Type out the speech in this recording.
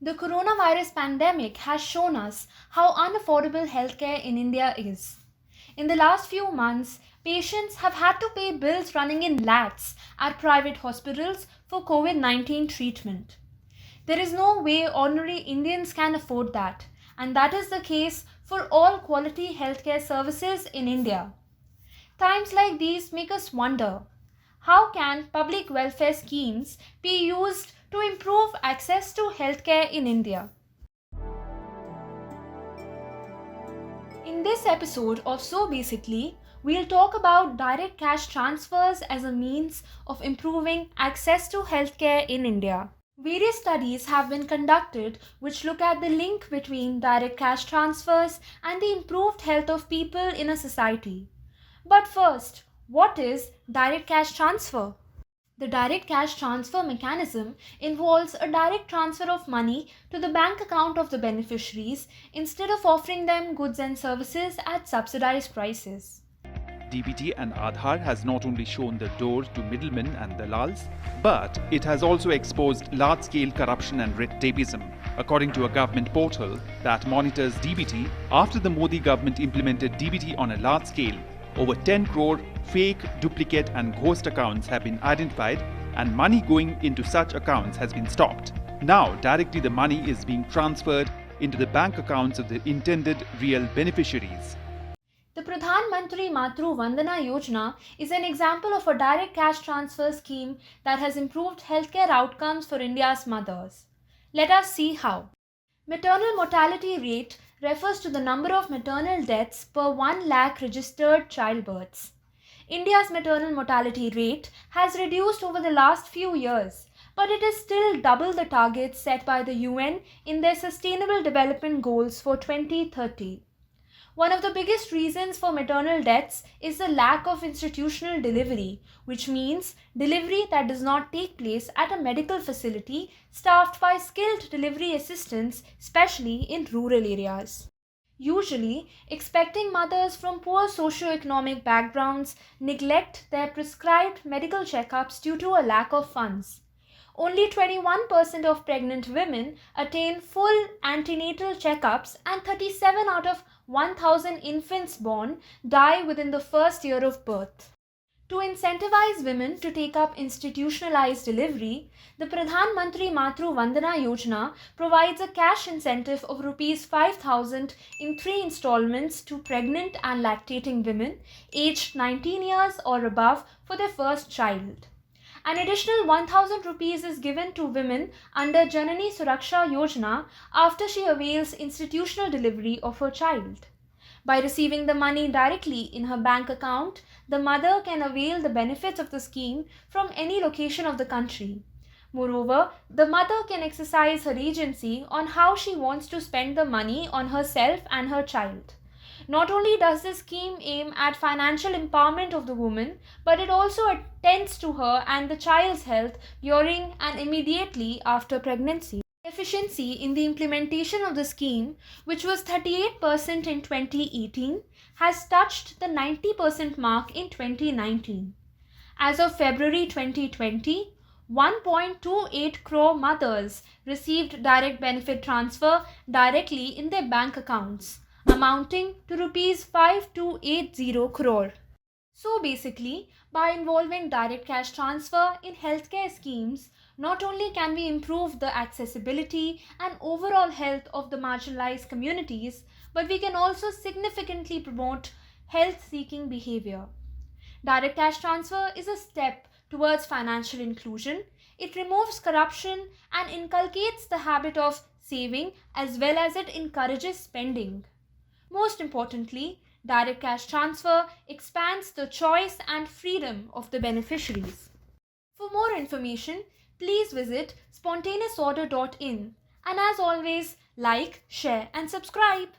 The coronavirus pandemic has shown us how unaffordable healthcare in India is. In the last few months, patients have had to pay bills running in lakhs at private hospitals for COVID 19 treatment. There is no way ordinary Indians can afford that, and that is the case for all quality healthcare services in India. Times like these make us wonder, how can public welfare schemes be used to improve access to healthcare in India? In this episode of So Basically, we'll talk about direct cash transfers as a means of improving access to healthcare in India. Various studies have been conducted which look at the link between direct cash transfers and the improved health of people in a society. But first, what is direct cash transfer? The direct cash transfer mechanism involves a direct transfer of money to the bank account of the beneficiaries instead of offering them goods and services at subsidized prices. DBT and Aadhaar has not only shown the door to middlemen and dalals, but it has also exposed large-scale corruption and red tapeism, according to a government portal that monitors DBT. After the Modi government implemented DBT on a large scale, over 10 crore fake, duplicate and ghost accounts have been identified and money going into such accounts has been stopped. Now, directly the money is being transferred into the bank accounts of the intended real beneficiaries. The Pradhan Mantri Matru Vandana Yojana is an example of a direct cash transfer scheme that has improved healthcare outcomes for India's mothers. Let us see how. Maternal mortality rate refers to the number of maternal deaths per 1 lakh registered childbirths. India's maternal mortality rate has reduced over the last few years, but it is still double the targets set by the UN in their Sustainable Development Goals for 2030. One of the biggest reasons for maternal deaths is the lack of institutional delivery, which means delivery that does not take place at a medical facility staffed by skilled delivery assistants, especially in rural areas. Usually, expecting mothers from poor socio-economic backgrounds neglect their prescribed medical checkups due to a lack of funds. Only 21% of pregnant women attain full antenatal checkups, and 37 out of 1,000 infants born die within the first year of birth. To incentivize women to take up institutionalized delivery, the Pradhan Mantri Matru Vandana Yojana provides a cash incentive of Rs 5,000 in 3 installments to pregnant and lactating women aged 19 years or above for their first child. An additional 1,000 rupees is given to women under Janani Suraksha Yojana after she avails institutional delivery of her child. By receiving the money directly in her bank account, the mother can avail the benefits of the scheme from any location of the country. Moreover, the mother can exercise her agency on how she wants to spend the money on herself and her child. Not only does this scheme aim at financial empowerment of the woman, but it also attends to her and the child's health during and immediately after pregnancy. Efficiency in the implementation of the scheme, which was 38% in 2018, has touched the 90% mark in 2019. As of February 2020, 1.28 crore mothers received direct benefit transfer directly in their bank accounts, amounting to Rs 5280 crore. So basically, by involving direct cash transfer in healthcare schemes, not only can we improve the accessibility and overall health of the marginalized communities, but we can also significantly promote health-seeking behavior. Direct cash transfer is a step towards financial inclusion. It removes corruption and inculcates the habit of saving as well as it encourages spending. Most importantly, direct cash transfer expands the choice and freedom of the beneficiaries. For more information, please visit spontaneousorder.in, and as always, like, share and subscribe.